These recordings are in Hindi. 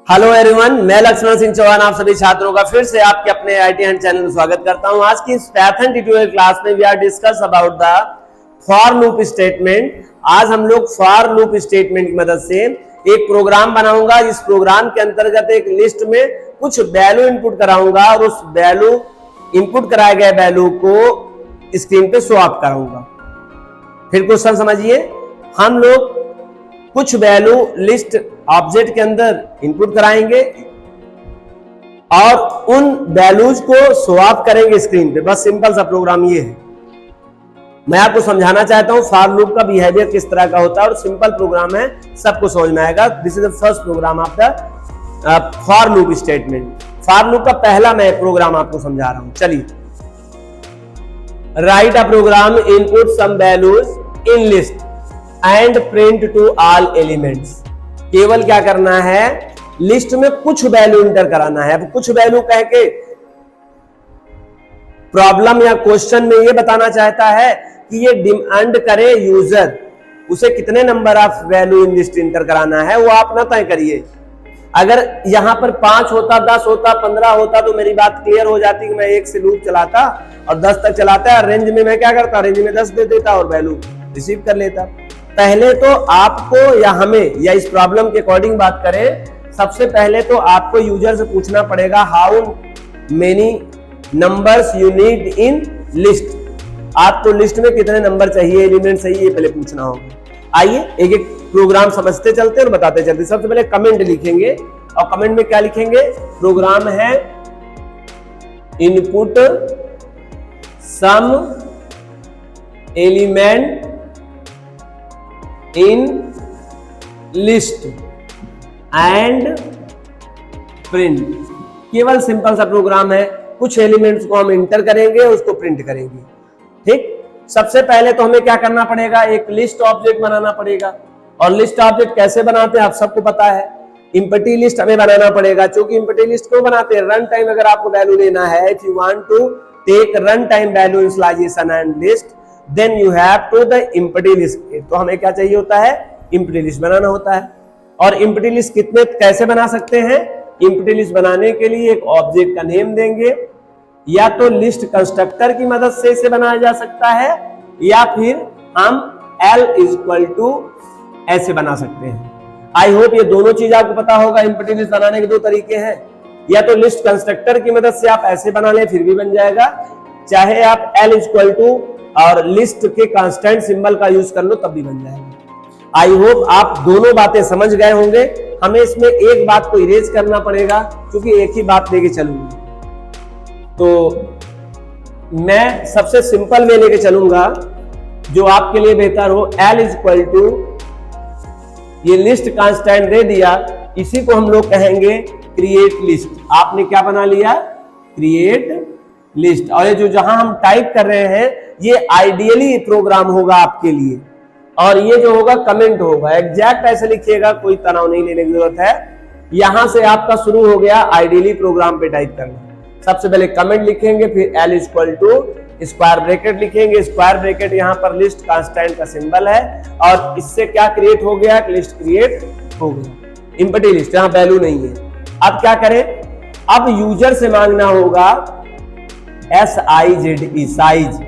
हेलो एवरीवन, मैं लक्ष्मण सिंह चौहान आप सभी छात्रों का फिर से आपके अपने आईटी हैंड चैनल में स्वागत करता हूं। आज की इस पैथन ट्यूटोरियल क्लास में we are discuss about the for loop statement. आज हम लोग फॉर लूप स्टेटमेंट की मदद से एक प्रोग्राम बनाऊंगा। इस प्रोग्राम के अंतर्गत एक लिस्ट में कुछ वैल्यू इनपुट कराऊंगा और उस वैल्यू इनपुट कराए गए वैल्यू को स्क्रीन पे शो ऑफ कराऊंगा। फिर क्वेश्चन समझिए, हम लोग कुछ वैल्यू लिस्ट ऑब्जेक्ट के अंदर इनपुट कराएंगे और उन वैल्यूज को शो ऑफ करेंगे स्क्रीन पे। बस सिंपल सा प्रोग्राम ये है। मैं आपको समझाना चाहता हूं फॉर लूप का बिहेवियर किस तरह का होता है और सिंपल प्रोग्राम है, सबको समझ में आएगा। This is the first program of the for loop statement. For loop का पहला मैं प्रोग्राम आपको समझा रहा हूं। चलिए, write a program input some values in list and print to all elements. केवल क्या करना है, लिस्ट में कुछ वैल्यू इंटर कराना है। अब कुछ वैल्यू कह के प्रॉब्लम या क्वेश्चन में ये बताना चाहता है कि ये डिमांड करे यूजर, उसे कितने number of value in list inter कराना है वो आप ना तय करिए। अगर यहां पर 5 होता, 10 होता, 15 होता तो मेरी बात क्लियर हो जाती कि मैं 1 से लूप चलाता और 10 तक चलाता है। रेंज में मैं क्या करता, रेंज में 10 दे देता और वैल्यू रिसीव कर लेता। पहले तो आपको या हमें या इस प्रॉब्लम के अकॉर्डिंग बात करें, सबसे पहले तो आपको यूजर से पूछना पड़ेगा how many numbers you need in list. आपको लिस्ट में कितने नंबर चाहिए, एलिमेंट चाहिए, ये पहले पूछना होगा। आइए एक एक प्रोग्राम समझते चलते और बताते चलते। सबसे पहले कमेंट लिखेंगे और कमेंट में क्या लिखेंगे, प्रोग्राम है input some element in list and print. केवल सिंपल सा प्रोग्राम है, कुछ एलिमेंट्स को हम इंटर करेंगे, उसको प्रिंट करेंगे। ठीक, सबसे पहले तो हमें क्या करना पड़ेगा, एक लिस्ट ऑब्जेक्ट बनाना पड़ेगा। और लिस्ट ऑब्जेक्ट कैसे बनाते हैं आप सबको पता है, एम्प्टी लिस्ट हमें बनाना पड़ेगा। क्योंकि एम्प्टी लिस्ट क्यों बनाते हैं, रन टाइम अगर आपको वैल्यू लेना है, if you want to take run time value initialization and list then you have to the empty list. तो हमें क्या चाहिए होता है, एम्प्टी लिस्ट बनाना होता है। और एम्प्टी लिस्ट कितने कैसे बना सकते हैं, एम्प्टी लिस्ट बनाने के लिए एक ऑब्जेक्ट का नेम देंगे, या तो लिस्ट कंस्ट्रक्टर की मदद से इसे बनाया जा सकता है, या फिर हम L इक्वल टू ऐसे बना सकते हैं। आई होप ये दोनों चीज आपको पता होगा। एम्प्टी लिस्ट बनाने के दो तरीके हैं, या तो लिस्ट कंस्ट्रक्टर की मदद से आप ऐसे बना लें फिर भी बन जाएगा, चाहे आप L इक्वल टू और लिस्ट के कांस्टेंट सिंबल का यूज कर लो तब भी बन जाएगा। आई होप आप दोनों बातें समझ गए होंगे। हमें इसमें एक बात को इरेज करना पड़ेगा क्योंकि एक ही बात लेके चलूंगा। तो मैं सबसे सिंपल में लेके चलूंगा जो आपके लिए बेहतर हो। L इक्वल टू ये लिस्ट कांस्टेंट दे दिया, इसी को हम लोग कहेंगे क्रिएट लिस्ट। आपने क्या बना लिया, क्रिएट लिस्ट। और ये जो जहां हम टाइप कर रहे हैं ये आइडियली प्रोग्राम होगा आपके लिए, और ये जो होगा कमेंट होगा। एग्जैक्ट ऐसे लिखिएगा, कोई तनाव नहीं लेने की जरूरत है। यहां से आपका शुरू हो गया आइडियली प्रोग्राम पे टाइप करना। सबसे पहले कमेंट लिखेंगे, फिर L equal to square bracket लिखेंगे। स्क्वायर ब्रैकेट यहां पर लिस्ट कांस्टेंट का सिंबल है और इससे क्या क्रिएट हो गया, लिस्ट क्रिएट हो गया। एम्प्टी लिस्ट, यहां वैल्यू नहीं है। अब क्या करें, अब यूजर से मांगना होगा SIZE साइज।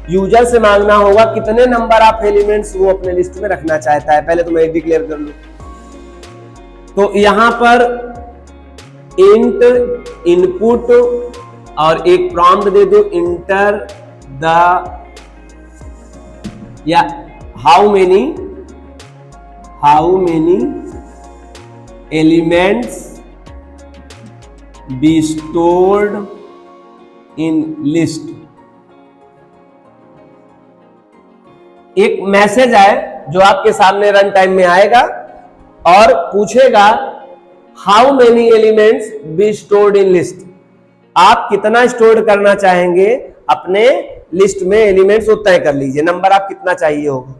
यूजर से मांगना होगा कितने नंबर ऑफ एलिमेंट्स वो अपने लिस्ट में रखना चाहता है। पहले तो मैं डिक्लेयर कर लूं, तो यहां पर इंट इनपुट और एक प्रॉम्प्ट दे दो, इंटर द या how many elements be stored in list. एक मैसेज आए जो आपके सामने रन टाइम में आएगा और पूछेगा how many elements be stored in list. आप कितना स्टोर करना चाहेंगे अपने लिस्ट में एलिमेंट्स, वो तय कर लीजिए, नंबर आप कितना चाहिए होगा।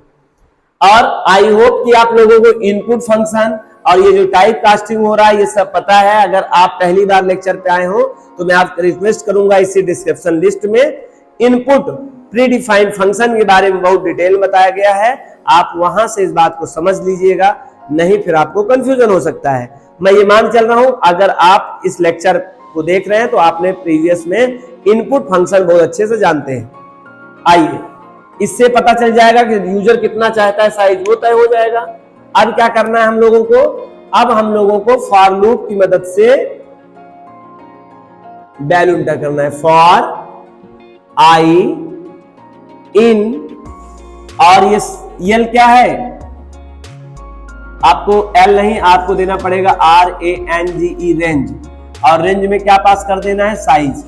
और आई होप कि आप लोगों को इनपुट फंक्शन और ये जो टाइप कास्टिंग हो रहा है ये सब पता है। अगर आप पहली बार लेक्चर पे आए हो तो मैं आपको रिक्वेस्ट करूंगा, इसी डिस्क्रिप्शन लिस्ट में इनपुट प्रीडिफाइंड फंक्शन के बारे में बहुत डिटेल बताया गया है। आप वहां से इस बात को समझ लीजिएगा, नहीं फिर आपको कंफ्यूजन हो सकता है। मैं ये मान चल रहा हूं अगर आप इस लेक्चर को देख रहे हैं तो आपने प्रीवियस में इनपुट फंक्शन बहुत अच्छे से जानते हैं। आइए, इससे पता चल जाएगा कि यूजर कितना चाहता है साइज, वो तय हो जाएगा। अब क्या करना है हम लोगों को, अब हम लोगों को फॉर लूप की मदद से वैल्यू इंटर करना है। फॉर आई इन, और ये एल क्या है, आपको एल नहीं, आपको देना पड़ेगा RANGE रेंज, और रेंज में क्या पास कर देना है, साइज।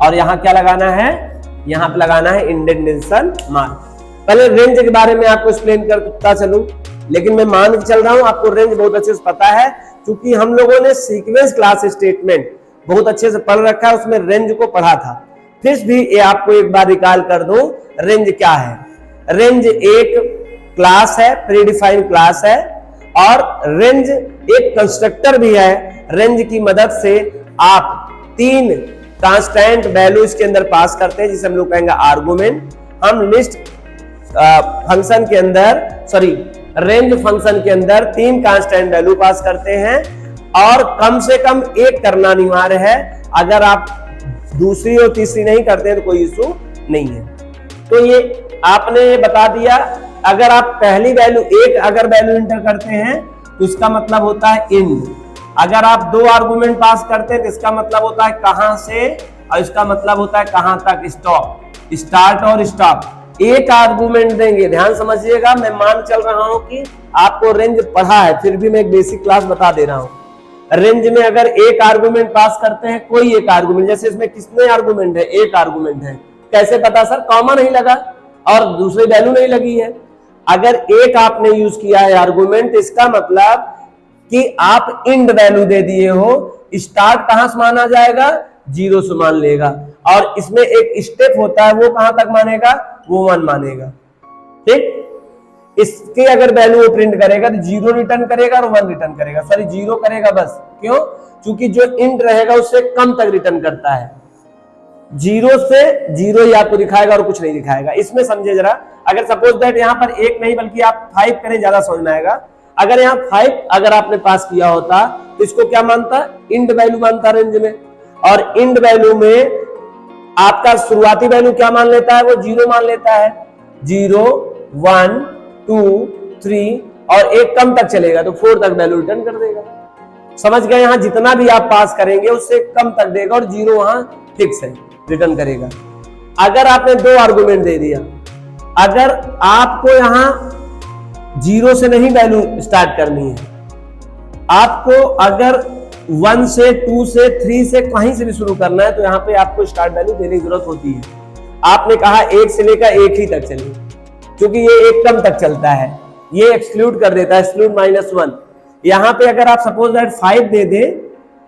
और यहां क्या लगाना है, यहां पे लगाना है इंडेंटेशन मार्क। पहले रेंज के बारे में आपको एक्सप्लेन करता चलूं, लेकिन मैं मान के चल रहा हूं आपको रेंज बहुत अच्छे से पता है, क्योंकि हम लोगों ने सीक्वेंस क्लास स्टेटमेंट बहुत अच्छे से पढ़ रखा है, उसमें रेंज को पढ़ा था। फिर भी ये आपको एक बार रिकॉल कर दूं, रेंज क्या है। रेंज एक क्लास है, प्रीडिफाइंड क्लास है, और रेंज एक कंस्ट्रक्टर भी है। रेंज की मदद से आप 3 कांस्टेंट वैल्यू इसके अंदर पास करते हैं, जिसे हम लोग कहेंगे आर्गुमेंट। हम लिस्ट फंक्शन के अंदर, रेंज फंक्शन के अंदर 3 कांस्टेंट वैल्यू पास करते हैं, और कम से कम एक करना अनिवार्य है। अगर आप दूसरी और तीसरी नहीं करते हैं तो कोई इशू नहीं है। तो ये आपने ये बता दिया, अगर आप पहली वैल्यू एक अगर वैल्यू इंटर करते हैं तो इसका मतलब होता है इंड। अगर आप 2 आर्गुमेंट पास करते हैं तो इसका मतलब होता है कहां से, और इसका मतलब होता है कहां तक, स्टॉप, स्टार्ट और स्टॉप। एक आर्गुमेंट देंगे, ध्यान समझिएगा, मैं मान चल रहा हूं कि आपको रेंज पढ़ा है, फिर भी मैं एक बेसिक क्लास बता दे रहा हूं। रेंज में अगर एक आर्गुमेंट पास करते हैं, कोई एक आर्गुमेंट, जैसे इसमें कितने आर्गुमेंट है, एक आर्गुमेंट है, कैसे पता सर, कॉमा नहीं लगा और दूसरी वैल्यू नहीं लगी है। अगर एक आपने यूज किया है आर्गुमेंट, इसका मतलब कि आप इंड वैल्यू दे दिए हो। स्टार्ट कहां से माना जाएगा, 0 से मान लेगा, और इसमें एक स्टेप होता है, वो कहां तक मानेगा, वो 1 मानेगा। ठीक, इसके अगर वैल्यू वो प्रिंट करेगा तो 0 रिटर्न करेगा और 1 रिटर्न करेगा। सॉरी, 0 करेगा बस, क्यों, क्योंकि जो इंट रहेगा उससे कम तक रिटर्न करता है। 0 से 0 ही आपको दिखाएगा और कुछ नहीं दिखाएगा। इसमें समझे जरा, अगर सपोज दैट यहाँ पर 1 नहीं बल्कि आप 5 करें, ज्यादा समझ में आएगा। अगर यहाँ 5 अगर आपने पास किया होता तो इसको क्या मानता, इंट वैल्यू मानता रेंज में, और इंट वैल्यू में आपका शुरुआती वैल्यू क्या मान लेता है, वो 0 मान लेता है। 0 1 2 3 और 1 कम तक चलेगा तो 4 तक वैल्यू रिटर्न कर देगा। समझ गए, यहां जितना भी आप पास करेंगे उससे कम तक देगा, और 0 वहां फिक्स है, रिटर्न करेगा। अगर आपने 2 आर्गुमेंट दे दिया, अगर आपको यहां 0 से नहीं वैल्यू स्टार्ट करनी है, आपको अगर 1 से 2 से 3 से कहीं से भी शुरू करना है, तो यहां पे आपको स्टार्ट वैल्यू देने की जरूरत होती है। आपने कहा 1 से लेकर 1 ही तक चलिए, क्योंकि ये 1 कम तक चलता है, ये एक्सक्लूड कर देता है, एक्सक्लूड -1। यहां पे अगर आप सपोज दैट 5 दे दें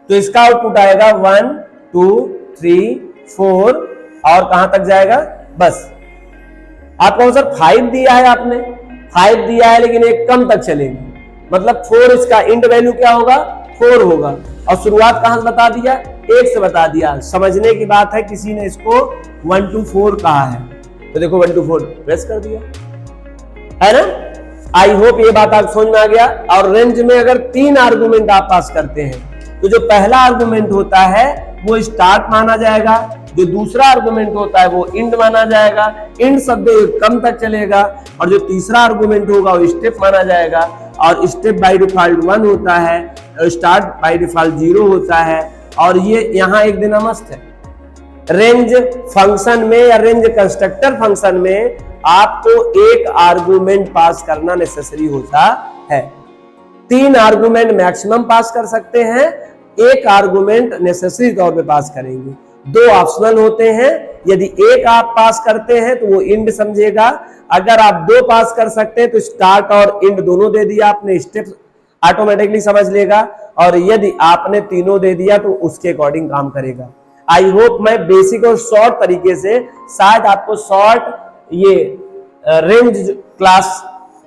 तो इसका आउटपुट आएगा 1 2 3 4, और कहां तक जाएगा, बस। आपको सर 5 दिया है, आपने 5 दिया है लेकिन 1 कम तक चलेगा, मतलब 4, इसका इंड वैल्यू क्या होगा, 4 होगा, और शुरुआत कहां से बता दिया, 1 से बता दिया। समझने की बात है, किसी ने इसको 1 to 4 कहा है, तो देखो 1 to 4 प्रेस कर दिया है ना। आई होप ये बात आप समझ में आ गया। और रेंज में अगर 3 आर्गुमेंट आप पास करते हैं तो जो पहला आर्गुमेंट होता है वो स्टार्ट माना जाएगा, जो दूसरा आर्गुमेंट होता है वो इंड माना जाएगा, इंड शब्द कम तक चलेगा, और जो तीसरा आर्गुमेंट होगा वो स्टेप माना जाएगा, और स्टेप बाय डिफॉल्ट 1 होता है, स्टार्ट बाय डिफॉल्ट 0 होता है, और ये यहाँ एक दिन मस्त है। रेंज फंक्शन में या रेंज कंस्ट्रक्टर फंक्शन में आपको एक आर्गुमेंट पास करना नेसेसरी होता है। 3 आर्गुमेंट मैक्सिमम पास कर सकते हैं, 1 आर्गुमेंट नेसेसरी तौर पे पास करेंगे। 2 ऑप्शनल होते हैं, यदि 1 आप पास करते हैं तो वो इंड समझेगा, अगर आप 2 पास कर सकते हैं तो स्टार्ट और इंड दोनों दे दिया आपने, स्टेप ऑटोमेटिकली समझ लेगा, और यदि आपने तीनों दे दिया तो उसके अकॉर्डिंग काम करेगा। आई होप मैं बेसिक और शॉर्ट तरीके से, शायद आपको शॉर्ट ये रेंज क्लास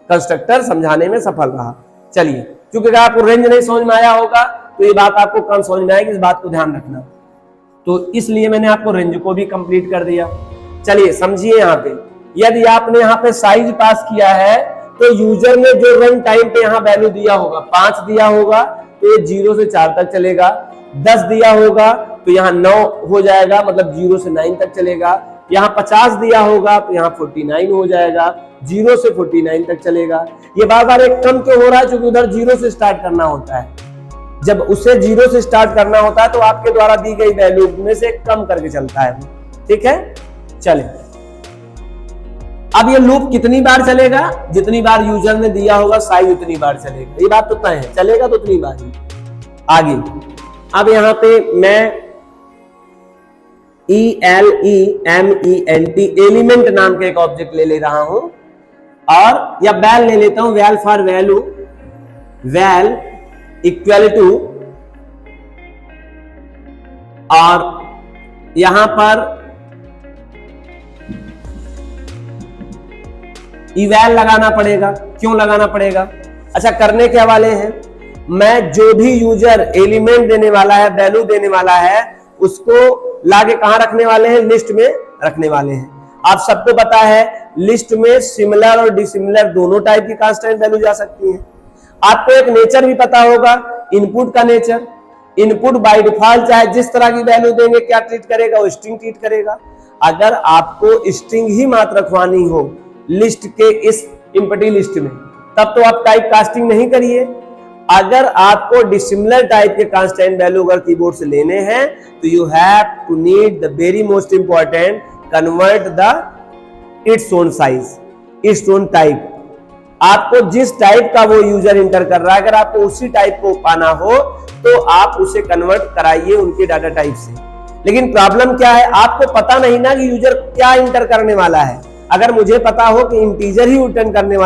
कंस्ट्रक्टर समझाने में सफल रहा। चलिए, क्योंकि अगर आपको रेंज नहीं समझ में आया होगा तो ये बात आपको कम समझ में आएगी, इस बात को ध्यान रखना। तो इसलिए मैंने आपको रेंज को भी कंप्लीट कर दिया। चलिए समझिए, यहाँ पे यदि आपने यहाँ पे साइज पास किया है तो यूजर ने जो रन टाइम पे यहाँ वैल्यू दिया होगा 5 दिया होगा, तो ये 0 से 4 तक चलेगा। 10 दिया होगा तो यहाँ 9 हो जाएगा, मतलब 0 से 9 तक चलेगा। यहाँ 50 दिया होगा तो यहाँ 49 हो जाएगा, 0 से 49 तक चलेगा। ये बार बार एक कम क्यों हो रहा है? क्योंकि उधर 0 से स्टार्ट करना होता है। जब उसे 0 से स्टार्ट करना होता है तो आपके द्वारा दी गई वैल्यू में से कम करके चलता है। ठीक है, चले। अब ये लूप कितनी बार चलेगा? जितनी बार यूजर ने दिया होगा साइज उतनी बार चलेगा। ये बात तो तय है, चलेगा तो उतनी बार ही। आगे अब यहां पे मैं ELEMENT एलिमेंट नाम के एक ऑब्जेक्ट ले रहा हूं, और या वैल ले लेता हूं, val for value, val equal to, और यहां पर इवैल लगाना पड़ेगा। क्यों लगाना पड़ेगा? अच्छा, करने के हवाले हैं, मैं जो भी यूजर एलिमेंट देने वाला है, वैल्यू देने वाला है, उसको लाके कहां रखने वाले हैं? लिस्ट में रखने वाले हैं। आप सबको पता है लिस्ट में सिमिलर और डिसिमिलर दोनों टाइप की कांस्टेंट वैल्यू जा सकती है। आपको एक नेचर भी पता होगा, इनपुट का नेचर। इनपुट बाय डिफॉल्ट चाहे जिस तरह की वैल्यू देंगे क्या ट्रीट करेगा? वो स्ट्रिंग ट्रीट करेगा। अगर आपको स्ट्रिंग ही मात्र रखवानी हो लिस्ट के इस एम्प्टी लिस्ट में, तब तो आप टाइप कास्टिंग नहीं करिए। अगर आपको डिसिमिलर टाइप के कांस्टेंट वैल्यू अगर कीबोर्ड से लेने हैं तो you have to need the very most important convert the its own size, its own type. आपको जिस टाइप का वो यूजर इंटर कर रहा है, अगर आपको उसी टाइप को पाना हो तो आप उसे कन्वर्ट कराइए उनके डाटा टाइप से। लेकिन प्रॉब्लम क्या है? आपको पता नहीं ना कि यूजर क्या इंटर करने वाला है। अगर मुझे पता हो कि इंटीजर ही रिटर्न करने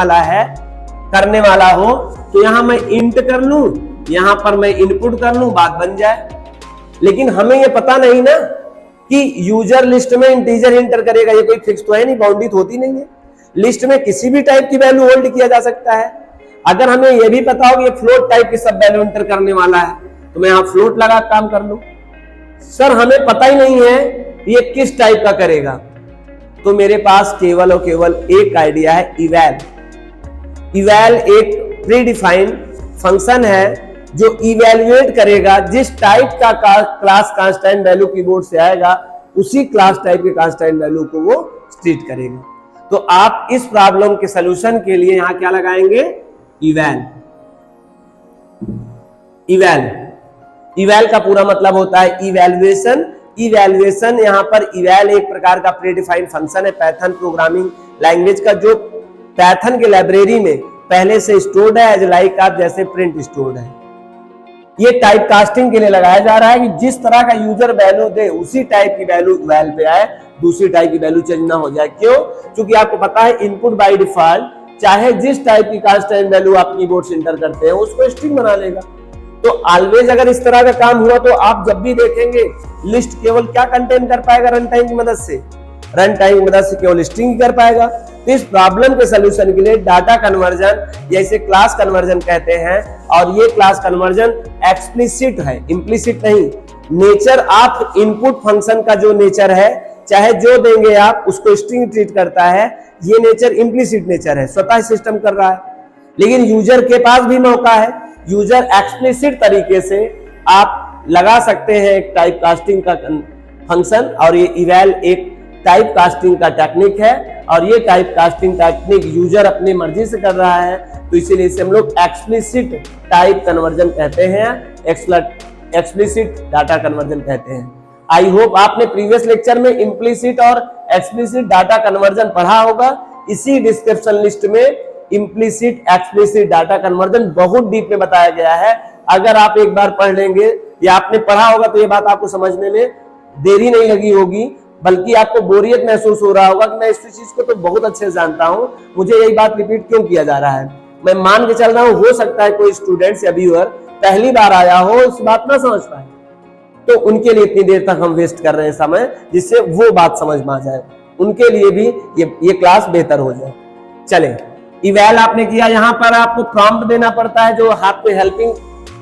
वाला हो तो यहां मैं इंट कर लूं, यहां पर मैं इनपुट कर लूं, बात बन जाए। लेकिन हमें यह पता नहीं ना कि यूजर लिस्ट में इंटीजर इंटर करेगा, ये कोई फिक्स तो है नहीं, बाउंडेड होती नहीं है। लिस्ट में किसी भी टाइप की वैल्यू होल्ड किया जा सकता है। अगर हमें यह भी पता हो कि ये फ्लोट टाइप की सब वैल्यू इंटर करने वाला है तो मैं यहां फ्लोट लगा काम कर लूं। सर हमें पता ही नहीं है ये किस टाइप का करेगा, तो मेरे पास केवल और केवल एक आइडिया है, इवैल। इवैल एक प्रीडिफाइंड फंक्शन है जो इवैल्यूएट करेगा जिस टाइप का क्लास कांस्टेंट वैल्यू कीबोर्ड से आएगा उसी क्लास टाइप के कांस्टेंट वैल्यू को वो ट्रीट करेगा। तो आप इस प्रॉब्लम के सलूशन के लिए यहां क्या लगाएंगे? इवैल। इवैल, इवैल का पूरा मतलब होता है इवैल्यूएशन। इवैल्यूएशन यहां पर इवैल एक प्रकार का प्रीडिफाइंड फंक्शन है पाइथन प्रोग्रामिंग लैंग्वेज का, जो पाइथन के लाइब्रेरी में पहले से स्टोर्ड है, एज लाइक आप जैसे प्रिंट स्टोर्ड है। ये टाइप कास्टिंग के लिए लगाया जा रहा है कि जिस तरह का यूजर वैल्यू दे उसी टाइप की वैल्यू वैल पे आए, दूसरी टाइप की वैल्यू चेंज ना हो जाए। क्यों? क्योंकि आपको पता है इनपुट बाय डिफॉल्ट चाहे जिस टाइप की कांस्टेंट वैल्यू आप कीबोर्ड से एंटर करते हैं उसको स्ट्रिंग बना लेगा। तो ऑलवेज अगर इस तरह का काम हुआ तो आप जब भी देखेंगे लिस्ट केवल क्या कंटेन कर पाएगा? रन टाइम की मदद से, रन टाइम की मदद से केवल स्ट्रिंग कर पाएगा। तो इस प्रॉब्लम के सलूशन के लिए डाटा कन्वर्जन, जैसे क्लास कन्वर्जन कहते हैं, और ये क्लास कन्वर्जन एक्सप्लिसिट है, इम्प्लिसिट नहीं। नेचर आप इनपुट फंक्शन का जो नेचर है, चाहे जो देंगे आप उसको स्ट्रिंग ट्रीट करता है, ये नेचर इम्प्लिसिट नेचर है, स्वतः सिस्टम कर रहा है। लेकिन यूजर के पास भी मौका है, यूजर एक्सप्लिसिट तरीके से आप लगा सकते हैं एक टाइप कास्टिंग का फंक्शन, और ये इवैल एक टाइप कास्टिंग का टेक्निक है, और ये टाइप कास्टिंग टेक्निक यूजर अपनी मर्जी से कर रहा है, तो इसीलिए इसे हम लोग एक्सप्लिसिट टाइप कन्वर्जन कहते हैं, एक्सप्लिसिट डाटा कन्वर्जन कहते हैं। आई होप आपने प्रीवियस लेक्चर में इम्प्लिसिट और एक्सप्लिसिट डाटा कन्वर्जन पढ़ा होगा। इसी डिस्क्रिप्शन लिस्ट में इम्प्लिसिट एक्सप्लिसिट डाटा कन्वर्जन बहुत डीप में बताया गया है। अगर आप एक बार पढ़ लेंगे या आपने पढ़ा होगा तो ये बात आपको समझने में देरी नहीं लगी होगी, बल्कि आपको बोरियत महसूस हो रहा होगा कि मैं इस चीज को तो बहुत अच्छे से जानता हूं, मुझे यही बात रिपीट क्यों किया जा रहा है। मैं मान के चल रहा हूं, हो सकता है कोई स्टूडेंट या व्यूअर पहली बार आया हो, इस बात ना समझ पाए, तो उनके लिए इतनी देर तक हम वेस्ट कर रहे हैं समय, जिससे वो बात समझ में आ जाए, उनके लिए भी ये क्लास बेहतर हो जाए। चले, इवैल आपने किया, यहाँ पर आपको प्रॉम्प्ट देना पड़ता है जो हाथ पे हेल्पिंग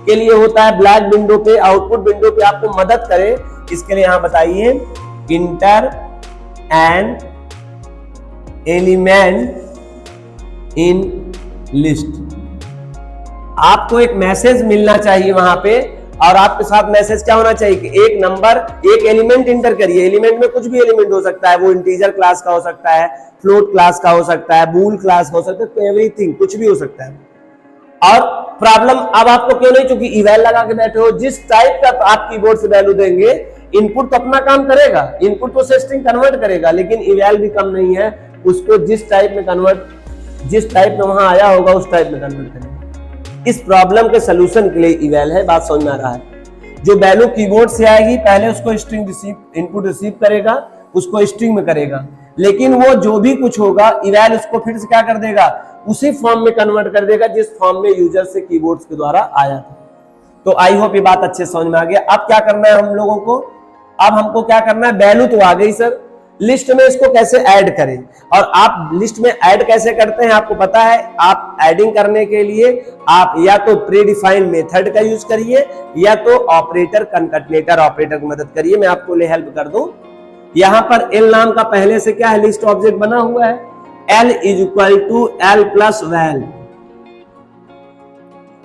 के लिए होता है, ब्लैक विंडो पे, आउटपुट विंडो पे आपको मदद करे। इसके लिए यहां बताइए inter an element in list. आपको एक मैसेज मिलना चाहिए वहां पे, और आपके साथ मैसेज क्या होना चाहिए कि एक नंबर, एक एलिमेंट इंटर करिए। एलिमेंट में कुछ भी एलिमेंट हो सकता है, वो इंटीजर क्लास का हो सकता है, फ्लोट क्लास का हो सकता है, बूल क्लास का हो सकता है, एवरीथिंग, कुछ भी हो सकता है। और प्रॉब्लम अब आपको क्यों नहीं, क्योंकि इवैल लगा के बैठे हो। जिस टाइप का आप कीबोर्ड से वैल्यू देंगे, इनपुट तो अपना काम करेगा, इनपुट तो स्ट्रिंग कन्वर्ट करेगा, लेकिन इवैल भी कम नहीं है, उसको जिस टाइप में वहां आया होगा उस टाइप में कन्वर्ट करेगा। इस प्रॉब्लम के सोल्यूशन के लिए इवैल है। बात समझ में आ रहा है? जो वैल्यू कीबोर्ड से आएगी, पहले उसको स्ट्रिंग इनपुट रिसीव करेगा, उसको स्ट्रिंग में करेगा, लेकिन वो जो भी कुछ होगा इवैल उसको फिर से क्या कर देगा, उसी फॉर्म में कन्वर्ट कर देगा जिस फॉर्म में यूजर से कीबोर्ड्स के द्वारा आया था। तो आई होप ये बात अच्छे समझ में आ गया। अब क्या करना है हम लोगों को, अब हमको क्या करना है, वैल्यू तो आ गई सर, लिस्ट में इसको कैसे ऐड करें। और आप लिस्ट में ऐड कैसे करते हैं आपको पता है। आप ऐडिंग करने के लिए आप या तो प्रीडिफाइंड मेथड का यूज करिए, या तो ऑपरेटर, कंकैटिनेटर ऑपरेटर की मदद करिए। मैं आपको ले हेल्प कर दूं। यहां पर एल नाम का पहले से क्या है, लिस्ट ऑब्जेक्ट बना हुआ है, L is equal to L plus val,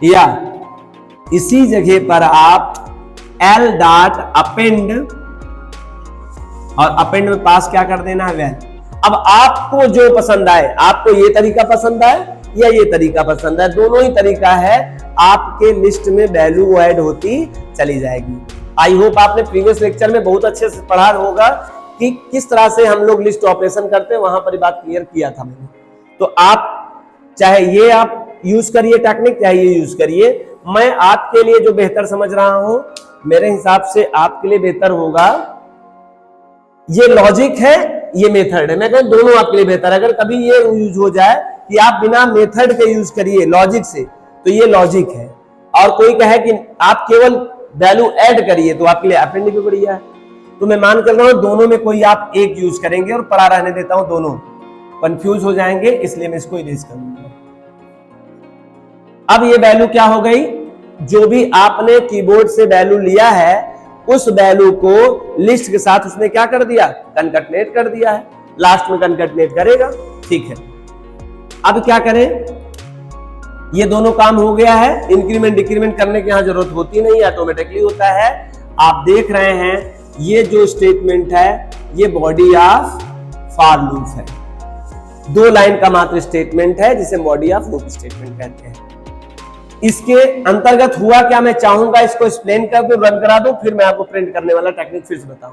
या इसी जगह पर आप L डॉट अपेंड, और अपेंड में पास क्या कर देना है, वैल। अब आपको जो पसंद आए, आपको ये तरीका पसंद आए या ये तरीका पसंद आए, दोनों ही तरीका है, आपके लिस्ट में वैल्यू ऐड होती चली जाएगी। आई होप आपने प्रीवियस लेक्चर में बहुत अच्छे से पढ़ा होगा कि किस तरह से हम लोग लिस्ट ऑपरेशन करते हैं, वहां पर बात क्लियर किया था मैंने। तो आप चाहे ये आप यूज करिए टेक्निक, चाहे ये यूज करिए, मैं आपके लिए जो बेहतर समझ रहा हूं, मेरे हिसाब से आपके लिए बेहतर होगा, ये लॉजिक है, ये मेथड है। मैं कहूं दोनों आपके लिए बेहतर है। अगर कभी ये यूज हो जाए कि आप बिना मेथड के यूज करिए लॉजिक से, तो ये लॉजिक है। और कोई कहे कि आप केवल वैल्यू ऐड करिए, तो आपके लिए अपेंड भी बढ़िया है। तो मैं मान कर रहा हूं दोनों में कोई आप एक यूज करेंगे, और पढ़ा रहने देता हूं, दोनों कंफ्यूज हो जाएंगे, इसलिए मैं इसको इरेज करूंगा। अब ये वैल्यू क्या हो गई, जो भी आपने कीबोर्ड से वैल्यू लिया है, उस वैल्यू को लिस्ट के साथ उसने क्या कर दिया, कनकैटिनेट कर दिया है। लास्ट में कनकैटिनेट करेगा, ठीक है। अब क्या करें, ये दोनों काम हो गया है। इंक्रीमेंट डिक्रीमेंट करने की यहां जरूरत होती नहीं, ऑटोमेटिकली होता है। आप देख रहे हैं ये जो स्टेटमेंट है, ये बॉडी ऑफ फॉर लूप है, 2 लाइन का मात्र स्टेटमेंट है, जिसे बॉडी ऑफ लूप स्टेटमेंट कहते हैं। इसके अंतर्गत हुआ क्या, मैं चाहूंगा इसको एक्सप्लेन करके रन करा दूं, फिर मैं आपको प्रिंट करने वाला टेक्निक फिर से बताऊं।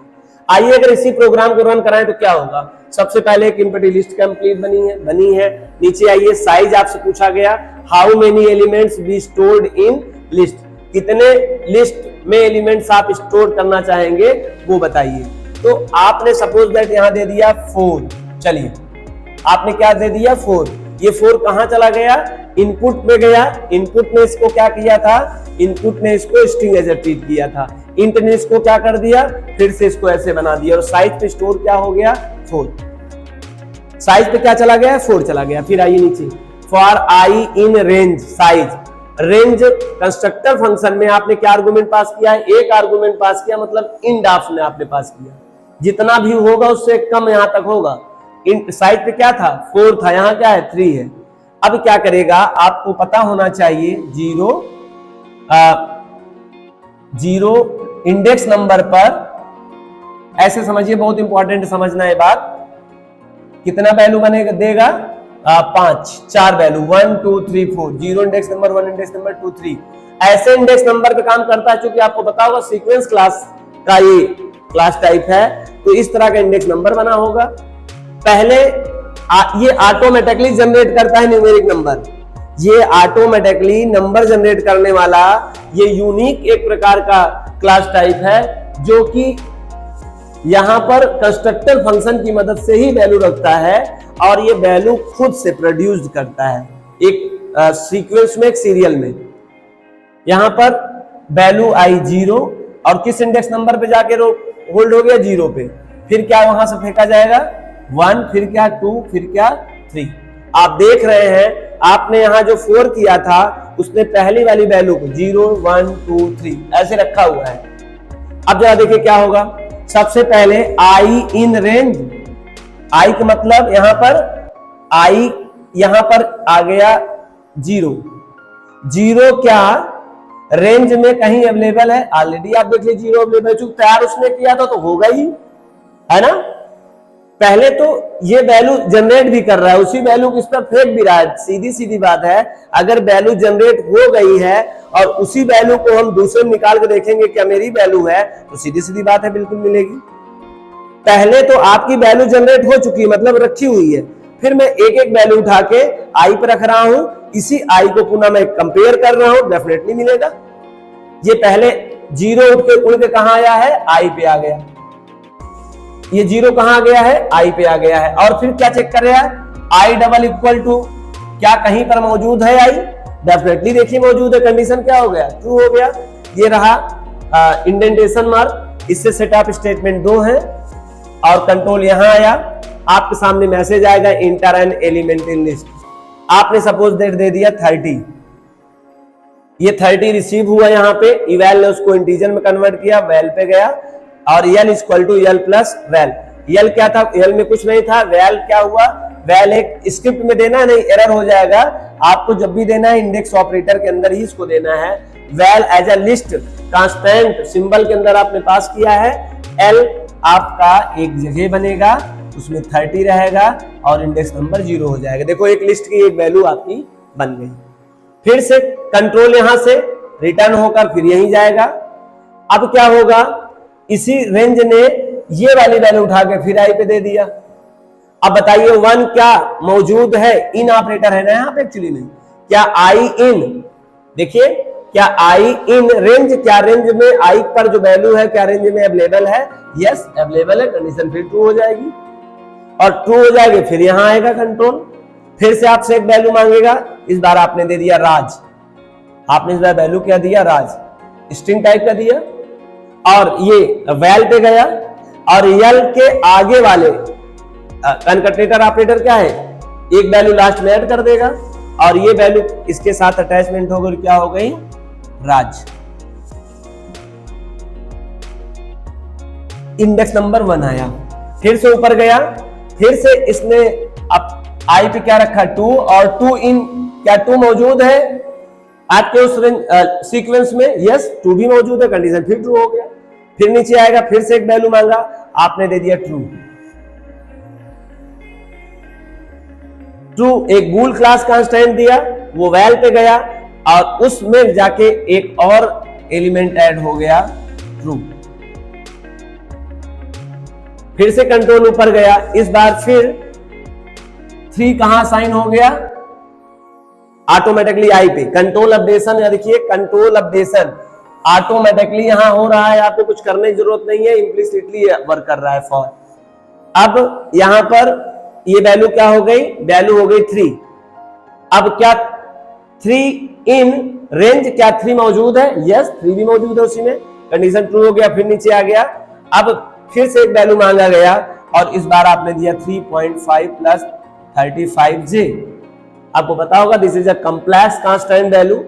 आइए अगर इसी प्रोग्राम को रन कराएं तो क्या होगा। सबसे पहले एक एम्प्टी लिस्ट कंप्लीट बनी है। नीचे आइए, साइज आपसे पूछा गया, how many elements be stored in list, कितने लिस्ट में एलिमेंट्स आप स्टोर करना चाहेंगे वो बताइए। तो आपने सपोज दैट यहां दे दिया 4, चलिए आपने क्या दे दिया 4, ये 4 कहां चला गया, इनपुट में गया। इनपुट ने इसको क्या किया था, इनपुट ने इसको स्ट्रिंग एज ट्रीट किया था, इंट ने इसको क्या कर दिया, फिर से इसको ऐसे बना दिया, और साइज पे स्टोर क्या हो गया 4, साइज पे क्या चला गया 4 चला गया। फिर आइए नीचे, for I in range size, range constructor function में आपने क्या आर्गुमेंट पास किया है, एक आर्गुमेंट पास किया, मतलब इंड ऑफ ने आपने पास किया, जितना भी होगा उससे कम यहां तक होगा। साइज पे क्या था 4 था, यहां क्या है 3 है। अब क्या करेगा, आपको पता होना चाहिए, 0 इंडेक्स नंबर पर, ऐसे समझिए, बहुत इंपॉर्टेंट समझना है बात, कितना वैल्यू बनेगा देगा 5, 4 value 1 2 3 4, 0 index number, 1 index number, 2 3, ऐसे इंडेक्स नंबर पे काम करता है। क्योंकि आपको पता होगा सीक्वेंस क्लास का ये क्लास टाइप है, तो इस तरह का इंडेक्स नंबर बना होगा। पहले ये ऑटोमेटिकली जनरेट करता है न्यूमेरिक नंबर, ये ऑटोमेटिकली नंबर जनरेट करने वाला ये यूनिक एक प्रकार का क्लास टाइप है, जो कि यहां पर कंस्ट्रक्टर फंक्शन की मदद से ही वैल्यू रखता है, और ये वैल्यू खुद से प्रोड्यूस करता है एक सीक्वेंस में, एक सीरियल में। यहां पर वैल्यू आई 0, और किस इंडेक्स नंबर पे जाके होल्ड हो गया 0 पे, फिर क्या वहां से फेंका जाएगा 1, फिर क्या 2, फिर क्या 3। आप देख रहे हैं, आपने यहां जो 4 किया था, उसने पहली वाली वैल्यू को 0 1 2 3 ऐसे रखा हुआ है। अब जरा देखिए क्या होगा। सबसे पहले आई इन रेंज, आई का मतलब यहां पर आई, यहां पर आ गया 0, जीरो क्या रेंज में कहीं अवेलेबल है? ऑलरेडी आप देख लीजिए जीरो अवेलेबल, चूंकि तैयार उसने किया था तो होगा ही, है ना। पहले तो ये वैल्यू जनरेट भी कर रहा है, उसी वैल्यू को इस पर फेंक भी रहा है। सीधी सीधी बात है, अगर वैल्यू जनरेट हो गई है और उसी वैल्यू को हम दूसरे में निकाल के देखेंगे क्या मेरी वैल्यू है, तो सीधी सीधी बात है बिल्कुल मिलेगी। पहले तो आपकी वैल्यू जनरेट हो चुकी है, मतलब रखी हुई है, फिर मैं एक एक वैल्यू उठा के आई पे रख रहा हूं, इसी आई को पुनः मैं कंपेयर कर रहा हूं, डेफिनेटली मिलेगा। ये पहले जीरो उड़ के कहां आया है? आई पे आ गया। ये जीरो कहां आ गया है? आई पे आ गया है। और फिर क्या चेक कर रहा है? आई डबल इक्वल टू, क्या कहीं पर मौजूद है आई? डेफिनेटली देखिए मौजूद है। कंडीशन क्या हो गया? ट्रू हो गया। ये रहा इंडेंटेशन मार्क, इससे सेटअप स्टेटमेंट 2 है और कंट्रोल यहां आया। आपके सामने मैसेज आएगा inter an element in list. आपने सपोज डेट दे दिया 30, ये 30 रिसीव हुआ, यहाँ पे इवैल ने उसको इंटीजर में कन्वर्ट किया, वैल पे गया और यल इक्वल टू यल प्लस वैल। यल क्या था? यल में कुछ नहीं था। वैल क्या हुआ? वैल एक स्क्रिप्ट में देना नहीं, एरर हो जाएगा। आपको जब भी देना है इंडेक्स ऑपरेटर के अंदर ही इसको देना है। Val as a list constant symbol के अंदर आपने पास किया है। एल आपका एक जगह बनेगा, उसमें 30 रहेगा और इंडेक्स नंबर 0 हो जाएगा। देखो एक लिस्ट की एक वैल्यू आपकी बन गई। फिर से कंट्रोल यहां से रिटर्न होकर फिर यहीं जाएगा। अब क्या होगा? इसी रेंज ने ये वाली वैल्यू उठा के फिर आई पे दे दिया। अब बताइए 1 क्या मौजूद है? इन ऑपरेटर है ना यहाँ पे, एक्चुअली नहीं। क्या आई इन, देखिए क्या आई इन रेंज, क्या रेंज में आई पर जो वैल्यू है क्या रेंज में अवेलेबल है? यस अवेलेबल है। कंडीशन फिर ट्रू हो जाएगी और ट्रू हो जाएगी फिर यहां आएगा कंट्रोल। फिर से आपसे एक वैल्यू मांगेगा, इस बार आपने दे दिया राज। आपने इस बार वैल्यू क्या दिया? राज, स्ट्रिंग टाइप का दिया और ये वैल पे गया और यल के आगे वाले कनकटेटर ऑपरेटर क्या है? एक वैल्यू लास्ट में ऐड कर देगा और ये वैल्यू इसके साथ अटैचमेंट हो गई, क्या हो गई? राज। इंडेक्स नंबर 1 आया। फिर से ऊपर गया, फिर से इसने अब आई पे क्या रखा? 2 और 2 इन, क्या 2 मौजूद है आपके उस सीक्वेंस में? यस 2 भी मौजूद है। कंडीशन फिर ट्रू हो गया। फिर नीचे आएगा, फिर से एक वैल्यू मांगा, आपने दे दिया ट्रू। ट्रू एक बूल क्लास कांस्टेंट दिया, वो वैल पे गया और उसमें जाके एक और एलिमेंट ऐड हो गया ट्रू। फिर से कंट्रोल ऊपर गया, इस बार फिर 3 कहां साइन हो गया? ऑटोमेटिकली आई पे। कंट्रोल अपडेशन, या देखिए कंट्रोल अपडेशन ऑटोमेटिकली यहां हो रहा है, आपको कुछ करने की जरूरत नहीं है, इंप्लिसिटली वर्क कर रहा है फॉर। अब यहां पर ये वैल्यू क्या हो गई? वैल्यू हो गई 3। अब क्या 3 इन रेंज, क्या 3 मौजूद है? यस 3 भी मौजूद है उसी में। कंडीशन ट्रू हो गया, फिर नीचे आ गया। अब फिर से एक वैल्यू मांगा गया और इस बार आपने दिया 3.5 प्लस 35J। आपको पता होगा this is a complex constant value.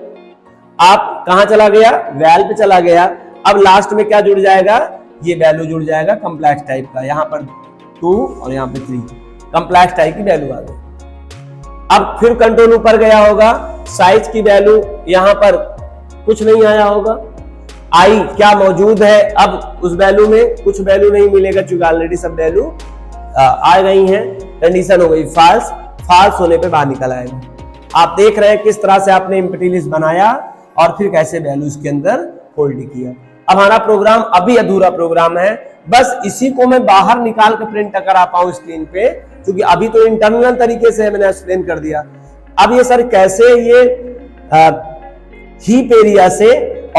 आप कहां चला गया? वैल पे चला गया। अब लास्ट में क्या जुड़ जाएगा? ये वैल्यू जुड़ जाएगा कॉम्प्लेक्स टाइप का, यहां पर 2 और यहां पे 3, कॉम्प्लेक्स टाइप की वैल्यू आ गई। अब फिर कंट्रोल ऊपर गया होगा, साइज की वैल्यू यहां पर कुछ नहीं आया होगा। आई क्या मौजूद है? अब उस वैल्यू में कुछ वैल्यू नहीं मिलेगा क्योंकि ऑलरेडी सब वैल्यू आ गई हैं। कंडीशन हो गई फॉल्स। फॉल्स होने पे बाहर निकल आएगा। आप देख रहे हैं किस तरह से आपने एम्प्टी लिस्ट बनाया और फिर कैसे वैल्यू इसके अंदर होल्ड किया। अब हमारा प्रोग्राम अभी अधूरा प्रोग्राम है, बस इसी को मैं बाहर निकाल के प्रिंट कर पाऊं स्क्रीन पे, क्योंकि अभी तो इंटरनल तरीके से मैंने एक्सप्लेन कर दिया। अब ये सर कैसे ये हीप एरिया से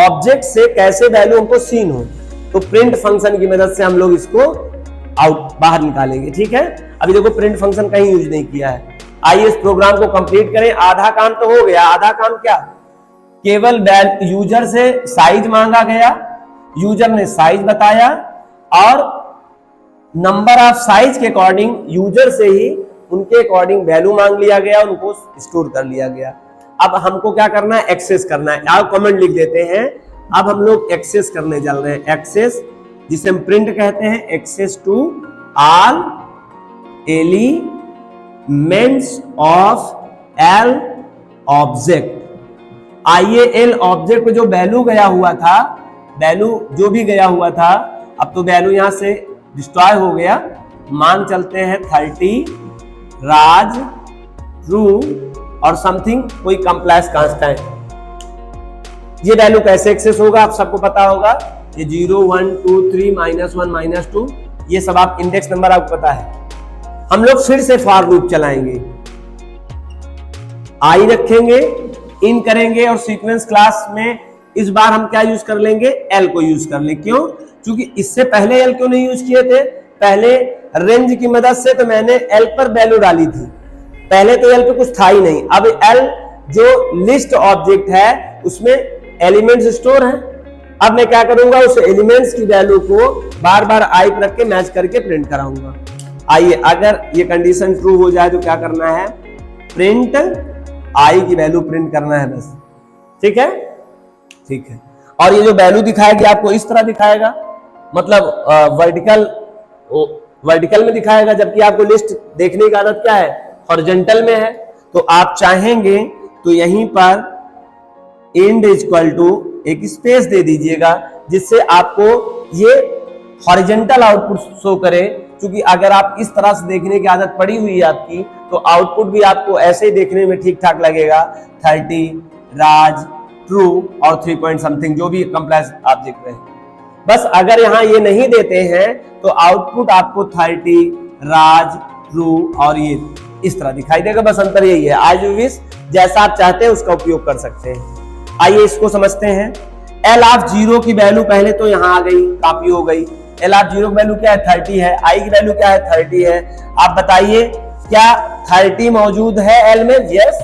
ऑब्जेक्ट से कैसे वैल्यू हमको सीन हो, तो प्रिंट फंक्शन की मदद से हम लोग इसको आउट बाहर निकालेंगे। ठीक है, अभी देखो प्रिंट फंक्शन कहीं यूज नहीं किया है। आइए इस प्रोग्राम को कंप्लीट करें। आधा काम तो हो गया। आधा काम क्या? केवल यूजर से साइज मांगा गया, यूजर ने साइज बताया और नंबर ऑफ साइज के अकॉर्डिंग यूजर से ही उनके अकॉर्डिंग वैल्यू मांग लिया गया, उनको स्टोर कर लिया गया। अब हमको क्या करना है? एक्सेस करना है। आप कमेंट लिख देते हैं। अब हम लोग एक्सेस करने चल रहे हैं। एक्सेस जिसे हम प्रिंट कहते हैं, access to all elements of L object. आइए एल ऑब्जेक्ट पे जो वैल्यू गया हुआ था, वैल्यू जो भी गया हुआ था, अब तो वैल्यू यहां से डिस्ट्रॉय हो गया। मान चलते हैं 30, राज, ट्रू और समथिंग कोई कॉम्प्लेक्स कांस्टेंट। ये वैल्यू कैसे एक्सेस होगा आप सबको पता होगा। ये 0 1 2 3 -1 -2 ये सब आप इंडेक्स नंबर आपको पता है। हम लोग फिर से फॉर लूप चलाएंगे, आई रखेंगे, इन करेंगे और सीक्वेंस क्लास में इस बार हम क्या यूज कर लेंगे, एल को यूज कर लें। क्यों? क्योंकि इससे पहले एल क्यों नहीं यूज किए थे? पहले रेंज की मदद से तो मैंने एल पर वैल्यू डाली थी, पहले तो एल पे कुछ था ही नहीं। अब एल जो लिस्ट ऑब्जेक्ट है उसमें एलिमेंट्स स्टोर है। अब मैं क्या करूंगा, उस एलिमेंट्स की वैल्यू को बार बार आई पर रख के मैच करके प्रिंट कराऊंगा। आइए, अगर ये कंडीशन ट्रू हो जाए तो क्या करना है, प्रिंट आई की वैल्यू प्रिंट करना है बस। ठीक है, ठीक है। और ये जो वैल्यू दिखाएगी आपको इस तरह दिखाएगा, मतलब वर्टिकल में दिखाएगा, जबकि आपको लिस्ट देखने की आदत क्या है, हॉरिजॉन्टल में है। तो आप चाहेंगे तो यहीं पर इंड इक्वल टू एक स्पेस दे दीजिएगा, जिससे आपको ये हॉरिजॉन्टल आउटपुट शो करे। क्योंकि अगर आप इस तरह से देखने की आदत पड़ी हुई है आपकी, तो आउटपुट भी आपको ऐसे ही देखने में ठीक ठाक लगेगा। 30, राज, ट्रू और 3 पॉइंट समथिंग जो भी कॉम्प्लेक्स ऑब्जेक्ट रहे। बस अगर यहाँ ये नहीं देते हैं तो आउटपुट आपको 30, राज, ट्रू और ये इस तरह दिखाई देगा। बस अंतर यही है। आज यू विश, जैसा आप चाहते हैं उसका उपयोग कर सकते हैं। आइए इसको समझते हैं। एल ऑफ 0 की वैल्यू पहले तो यहाँ आ गई, कॉपी हो गई। एल ऑफ 0 की वैल्यू क्या है, 30 है। आई की वैल्यू क्या है, 30 है। आप बताइए क्या 30 मौजूद है एल में? यस।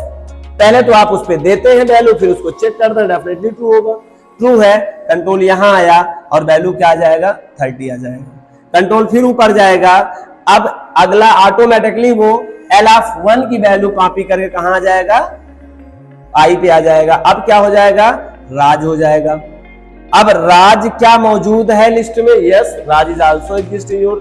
पहले तो आप उस पर देते हैं वैल्यू, फिर उसको चेक करते हैं, डेफिनेटली ट्रू होगा। ट्रू है, कंट्रोल यहाँ आया और वैल्यू क्या आ जाएगा, 30 आ जाएगा। कंट्रोल फिर ऊपर जाएगा। अब अगला ऑटोमेटिकली वो एल ऑफ 1 की वैल्यू कॉपी करके कहां आ जाएगा, आई पे आ जाएगा। अब क्या हो जाएगा, राज हो जाएगा। अब राज क्या मौजूद है लिस्ट में? Yes, Raj is also exist in your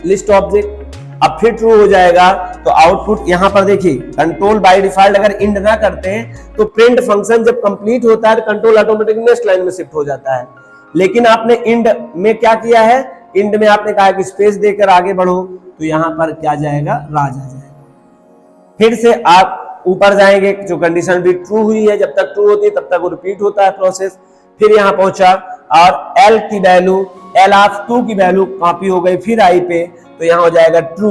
list object. अब फिर ट्रू हो जाएगा। तो आउटपुट यहां पर देखिए, कंट्रोल बाय डिफॉल्ट अगर इंड ना करते हैं तो प्रिंट फंक्शन जब कंप्लीट होता है तो कंट्रोल ऑटोमेटिक नेक्स्ट लाइन में शिफ्ट हो जाता है। लेकिन आपने इंड में क्या किया है, इंड में आपने कहा कि स्पेस देकर आगे बढ़ो, तो यहां पर क्या जाएगा, राज आ जाएगा। फिर से आप ऊपर जाएंगे, जो कंडीशन भी ट्रू हुई है, जब तक ट्रू होती है तब तक वो रिपीट होता है प्रोसेस। फिर यहां पहुंचा और एल की वैल्यू, एल ऑफ 2 की वैल्यू कॉपी हो गई फिर आई पे, तो यहां हो जाएगा ट्रू।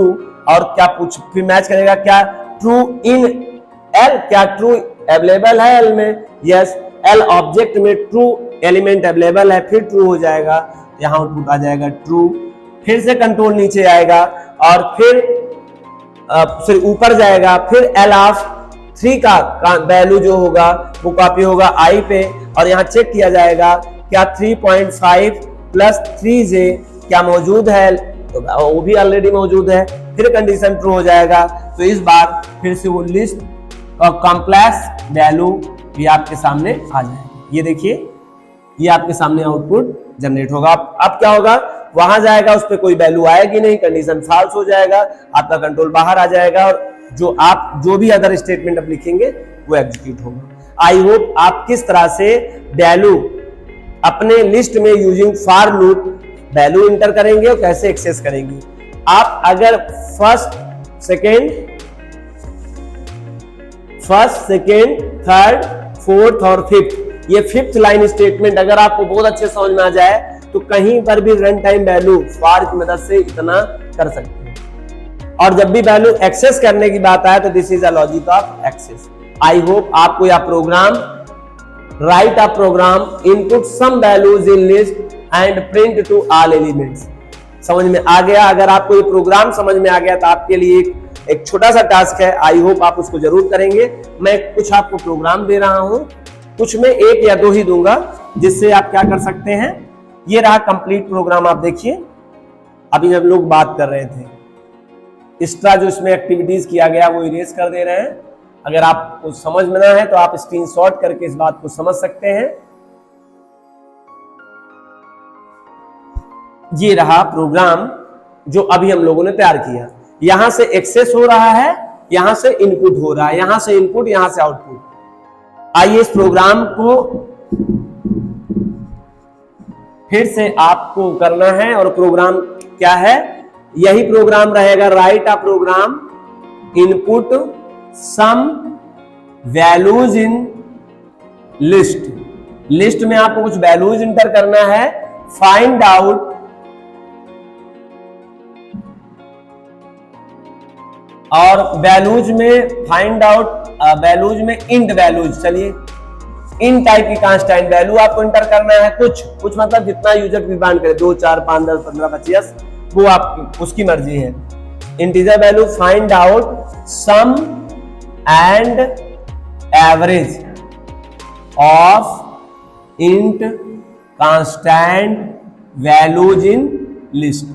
और क्या पूछ, फिर मैच करेगा क्या, ट्रू इन एल, क्या ट्रू अवेलेबल है एल में? यस, एल ऑब्जेक्ट में ट्रू एलिमेंट अवेलेबल है, फिर ट्रू हो जाएगा। यहां आउटपुट आ जाएगा ट्रू। फिर से कंट्रोल नीचे आएगा और फिर ऊपर जाएगा। फिर एल ऑफ 3 का वैल्यू जो होगा वो कॉपी होगा आई पे, और यहाँ चेक किया जाएगा क्या 3.5 प्लस 3j क्या मौजूद है, तो वो भी ऑलरेडी मौजूद है। फिर कंडीशन ट्रू हो जाएगा। तो इस बार फिर से वो लिस्ट और कॉम्प्लेक्स वैल्यू भी आपके सामने आ जाएगा। ये देखिए, ये आपके सामने आउटपुट जनरेट होगा। अब क्या होगा, वहां जाएगा, उस पर कोई वैल्यू आएगी नहीं, कंडीशन फॉल्स हो जाएगा, आपका कंट्रोल बाहर आ जाएगा और जो भी अदर स्टेटमेंट आप लिखेंगे वो एग्जीक्यूट होगा। आई होप आप किस तरह से वैल्यू अपने लिस्ट में using for loop value inter करेंगे और कैसे एक्सेस करेंगे। आप अगर फर्स्ट, सेकेंड, थर्ड, फोर्थ और फिफ्थ, ये फिफ्थ लाइन स्टेटमेंट अगर आपको बहुत अच्छे समझ में आ जाए तो कहीं पर भी रन टाइम वैल्यू फॉर की मदद से इतना कर सकते हैं। और जब भी वैल्यू एक्सेस करने की बात आए तो this is a logic of access. I hope आपको यह program, write a program, input some values in list and print to all elements समझ में आ गया। अगर आपको ये प्रोग्राम समझ में आ गया तो आपके लिए एक छोटा सा टास्क है, आई होप आप उसको जरूर करेंगे। मैं कुछ आपको प्रोग्राम दे रहा हूं, कुछ में 1 या 2 ही दूंगा, जिससे आप क्या कर सकते हैं। ये रहा कंप्लीट प्रोग्राम, आप देखिए। अभी जब लोग बात कर रहे थे, एक्स्ट्रा जो इसमें एक्टिविटीज किया गया वो इरेज कर दे रहे हैं। अगर आपको समझ में ना है तो आप स्क्रीनशॉट करके इस बात को समझ सकते हैं। ये रहा प्रोग्राम जो अभी हम लोगों ने तैयार किया। यहां से एक्सेस हो रहा है, यहां से इनपुट हो रहा है, यहां से इनपुट, यहां से आउटपुट। आइए इस प्रोग्राम को फिर से आपको करना है, और प्रोग्राम क्या है, यही प्रोग्राम रहेगा। Write a program, input some values in list. List में आपको कुछ वैल्यूज इंटर करना है। फाइंड आउट और वैल्यूज में इंट वैल्यूज, चलिए इन टाइप की कांस्टेंट वैल्यू आपको इंटर करना है। कुछ मतलब जितना यूजर डिमांड करे, 2 4 5 10 15 25, वो आपकी उसकी मर्जी है। Integer value, find out sum and average of int constant values in list.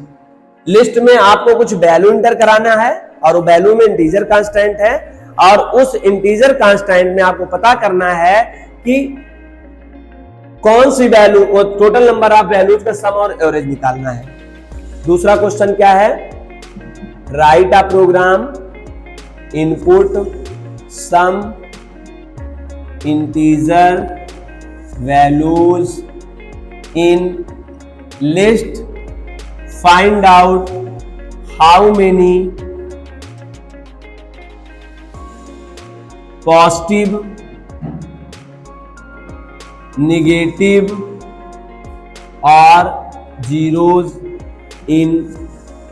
List में आपको कुछ वैल्यू इंटर कराना है, और वो वैल्यू में इंटीजर कांस्टेंट है, और उस इंटीजर कांस्टेंट में आपको पता करना है कि कौन सी वैल्यू, वो टोटल नंबर ऑफ वैल्यूज का सम और एवरेज निकालना है। दूसरा क्वेश्चन क्या है, write a program, input some integer values in list, find out how many positive, negative और जीरोज इन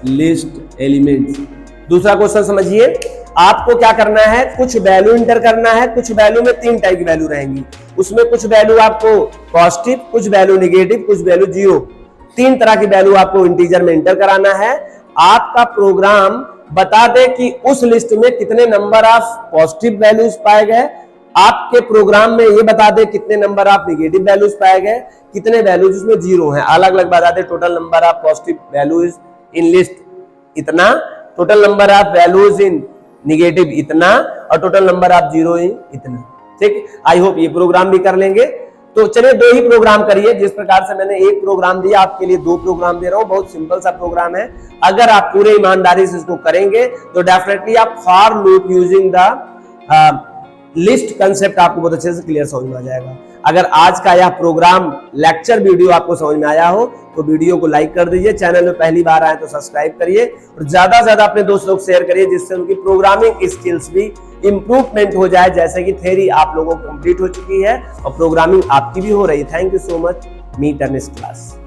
लिस्ट एलिमेंट्स। दूसरा क्वेश्चन समझिए, आपको क्या करना है, कुछ वैल्यू इंटर करना है। कुछ वैल्यू में 3 टाइप की वैल्यू रहेंगी, उसमें कुछ वैल्यू आपको पॉजिटिव, कुछ वैल्यू नेगेटिव, कुछ वैल्यू जीरो, 3 तरह की वैल्यू आपको इंटीजर में इंटर कराना है। आपका प्रोग्राम बता दे कि उस लिस्ट में कितने नंबर ऑफ पॉजिटिव वैल्यूज पाए गए, आपके प्रोग्राम में ये बता दे कितने नंबर ऑफ नेगेटिव वैल्यूज पाए गए, कितने वैल्यूज उसमें जीरो हैं, अलग अलग बता दे। Total number of positive values in list इतना, total number of values in negative इतना, और total number of zero in इतना। ठीक, आई होप ये प्रोग्राम भी कर लेंगे। तो चलिए 2 ही प्रोग्राम करिए। जिस प्रकार से मैंने 1 प्रोग्राम दिया, आपके लिए 2 प्रोग्राम दे रहा हूं। बहुत सिंपल सा प्रोग्राम है, अगर आप पूरे ईमानदारी से इसको करेंगे तो डेफिनेटली आप for loop using the list concept आपको बहुत अच्छे से क्लियर समझ में आ जाएगा। अगर आज का यह प्रोग्राम लेक्चर वीडियो आपको समझ में आया हो तो वीडियो को लाइक कर दीजिए, चैनल में पहली बार आए तो सब्सक्राइब करिए, और ज्यादा से ज्यादा अपने दोस्तों को शेयर करिए, जिससे उनकी प्रोग्रामिंग स्किल्स भी इंप्रूवमेंट हो जाए। जैसे कि थ्योरी आप लोगों को कंप्लीट हो चुकी है और प्रोग्रामिंग आपकी भी हो रही है। Thank you so much, meet next class.